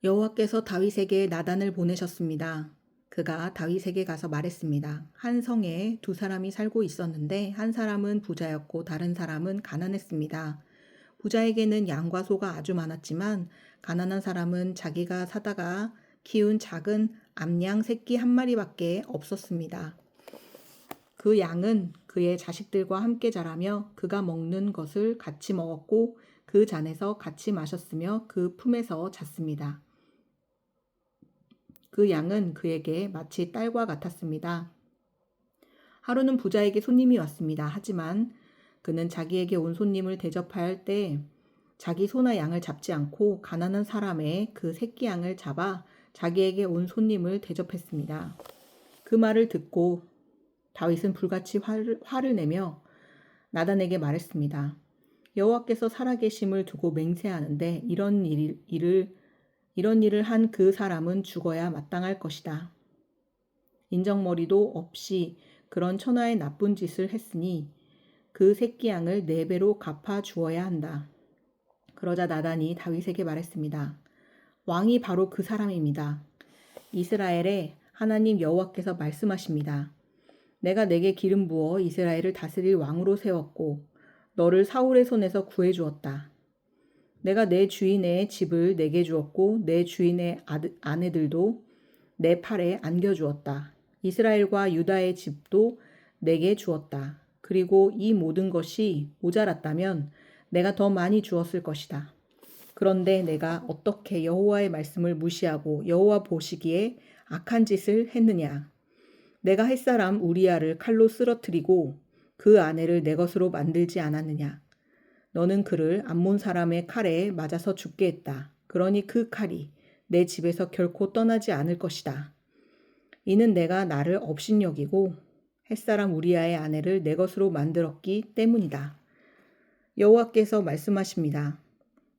여호와께서 다윗에게 나단을 보내셨습니다. 그가 다윗에게 가서 말했습니다. 한 성에 두 사람이 살고 있었는데 한 사람은 부자였고 다른 사람은 가난했습니다. 부자에게는 양과 소가 아주 많았지만 가난한 사람은 자기가 사다가 키운 작은 암양 새끼 한 마리밖에 없었습니다. 그 양은 그의 자식들과 함께 자라며 그가 먹는 것을 같이 먹었고 그 잔에서 같이 마셨으며 그 품에서 잤습니다. 그 양은 그에게 마치 딸과 같았습니다. 하루는 부자에게 손님이 왔습니다. 하지만 그는 자기에게 온 손님을 대접할 때 자기 소나 양을 잡지 않고 가난한 사람의 그 새끼 양을 잡아 자기에게 온 손님을 대접했습니다. 그 말을 듣고 다윗은 불같이 화를 내며 나단에게 말했습니다. 여호와께서 살아계심을 두고 맹세하는데 이런 일을 한 그 사람은 죽어야 마땅할 것이다. 인정머리도 없이 그런 천하의 나쁜 짓을 했으니 그 새끼 양을 4배로 갚아 주어야 한다. 그러자 나단이 다윗에게 말했습니다. 왕이 바로 그 사람입니다. 이스라엘의 하나님 여호와께서 말씀하십니다. 내가 내게 기름 부어 이스라엘을 다스릴 왕으로 세웠고 너를 사울의 손에서 구해 주었다. 내가 내 주인의 집을 내게 주었고 내 주인의 아내들도 내 팔에 안겨주었다. 이스라엘과 유다의 집도 내게 주었다. 그리고 이 모든 것이 모자랐다면 내가 더 많이 주었을 것이다. 그런데 내가 어떻게 여호와의 말씀을 무시하고 여호와 보시기에 악한 짓을 했느냐? 내가 햇사람 우리야를 칼로 쓰러뜨리고 그 아내를 내 것으로 만들지 않았느냐? 너는 그를 암몬 사람의 칼에 맞아서 죽게 했다. 그러니 그 칼이 내 집에서 결코 떠나지 않을 것이다. 이는 내가 나를 업신여기고 햇사람 우리야의 아내를 내 것으로 만들었기 때문이다. 여호와께서 말씀하십니다.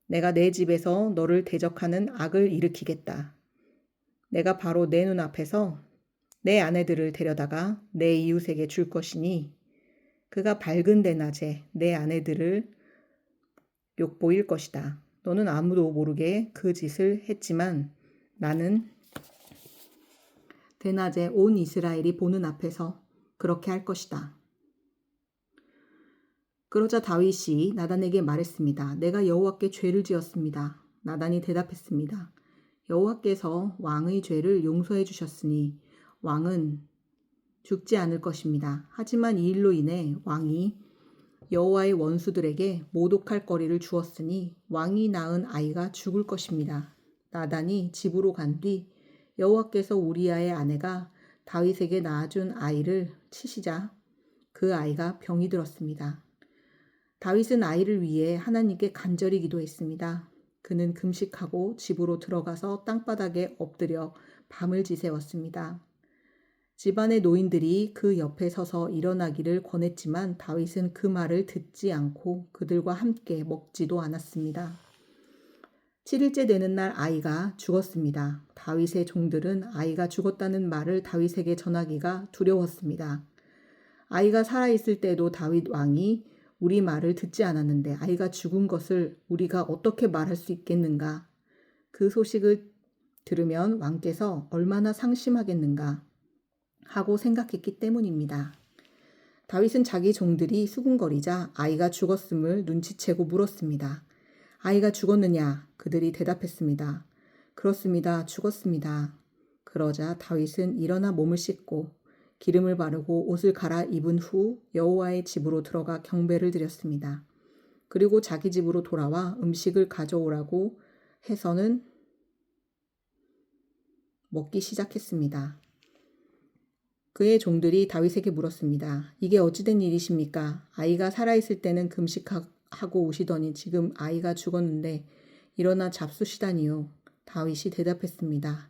내가 내 집에서 너를 대적하는 악을 일으키겠다. 내가 바로 내 눈앞에서 내 아내들을 데려다가 내 이웃에게 줄 것이니 그가 밝은 대낮에 내 아내들을 욕보일 것이다. 너는 아무도 모르게 그 짓을 했지만 나는 대낮에 온 이스라엘이 보는 앞에서 그렇게 할 것이다. 그러자 다윗이 나단에게 말했습니다. 내가 여호와께 죄를 지었습니다. 나단이 대답했습니다. 여호와께서 왕의 죄를 용서해 주셨으니 왕은 죽지 않을 것입니다. 하지만 이 일로 인해 왕이 여호와의 원수들에게 모독할 거리를 주었으니 왕이 낳은 아이가 죽을 것입니다. 나단이 집으로 간 뒤 여호와께서 우리야의 아내가 다윗에게 낳아준 아이를 치시자 그 아이가 병이 들었습니다. 다윗은 아이를 위해 하나님께 간절히 기도했습니다. 그는 금식하고 집으로 들어가서 땅바닥에 엎드려 밤을 지새웠습니다. 집안의 노인들이 그 옆에 서서 일어나기를 권했지만 다윗은 그 말을 듣지 않고 그들과 함께 먹지도 않았습니다. 7일째 되는 날 아이가 죽었습니다. 다윗의 종들은 아이가 죽었다는 말을 다윗에게 전하기가 두려웠습니다. 아이가 살아있을 때도 다윗 왕이 우리 말을 듣지 않았는데 아이가 죽은 것을 우리가 어떻게 말할 수 있겠는가? 그 소식을 들으면 왕께서 얼마나 상심하겠는가 하고 생각했기 때문입니다. 다윗은 자기 종들이 수군거리자 아이가 죽었음을 눈치채고 물었습니다. 아이가 죽었느냐? 그들이 대답했습니다. 그렇습니다. 죽었습니다. 그러자 다윗은 일어나 몸을 씻고 기름을 바르고 옷을 갈아입은 후 여호와의 집으로 들어가 경배를 드렸습니다. 그리고 자기 집으로 돌아와 음식을 가져오라고 해서는 먹기 시작했습니다. 그의 종들이 다윗에게 물었습니다. 이게 어찌된 일이십니까? 아이가 살아있을 때는 금식하고 오시더니 지금 아이가 죽었는데 일어나 잡수시다니요. 다윗이 대답했습니다.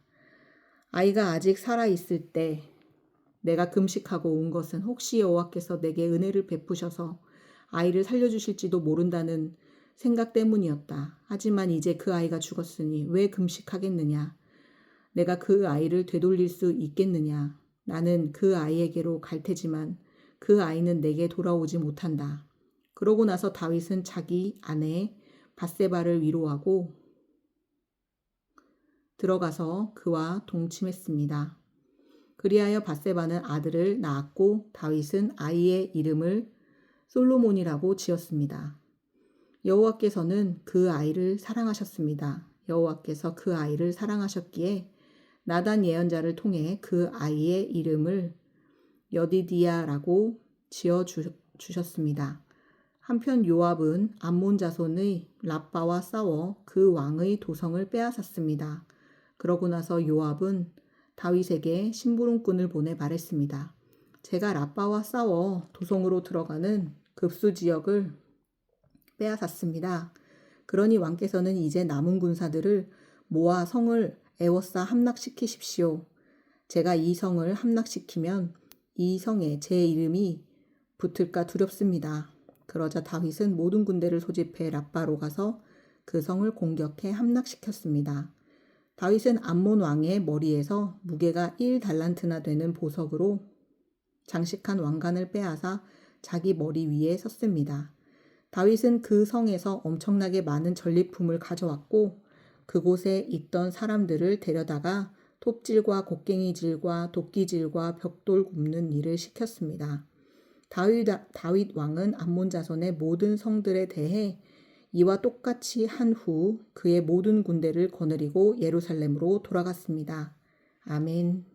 아이가 아직 살아있을 때 내가 금식하고 온 것은 혹시 여호와께서 내게 은혜를 베푸셔서 아이를 살려주실지도 모른다는 생각 때문이었다. 하지만 이제 그 아이가 죽었으니 왜 금식하겠느냐? 내가 그 아이를 되돌릴 수 있겠느냐? 나는 그 아이에게로 갈 테지만 그 아이는 내게 돌아오지 못한다. 그러고 나서 다윗은 자기 아내 밧세바를 위로하고 들어가서 그와 동침했습니다. 그리하여 밧세바는 아들을 낳았고 다윗은 아이의 이름을 솔로몬이라고 지었습니다. 여호와께서는 그 아이를 사랑하셨습니다. 여호와께서 그 아이를 사랑하셨기에 나단 예언자를 통해 그 아이의 이름을 여디디야라고 지어 주셨습니다. 한편 요압은 암몬 자손의 랍바와 싸워 그 왕의 도성을 빼앗았습니다. 그러고 나서 요압은 다윗에게 심부름꾼을 보내 말했습니다. 제가 랍바와 싸워 도성으로 들어가는 급수 지역을 빼앗았습니다. 그러니 왕께서는 이제 남은 군사들을 모아 성을 에워싸 함락시키십시오. 제가 이 성을 함락시키면 이 성에 제 이름이 붙을까 두렵습니다. 그러자 다윗은 모든 군대를 소집해 랍바로 가서 그 성을 공격해 함락시켰습니다. 다윗은 암몬 왕의 머리에서 무게가 1달란트나 되는 보석으로 장식한 왕관을 빼앗아 자기 머리 위에 섰습니다. 다윗은 그 성에서 엄청나게 많은 전리품을 가져왔고 그곳에 있던 사람들을 데려다가 톱질과 곡괭이질과 도끼질과 벽돌 굽는 일을 시켰습니다. 다윗 왕은 암몬 자손의 모든 성들에 대해 이와 똑같이 한 후 그의 모든 군대를 거느리고 예루살렘으로 돌아갔습니다. 아멘.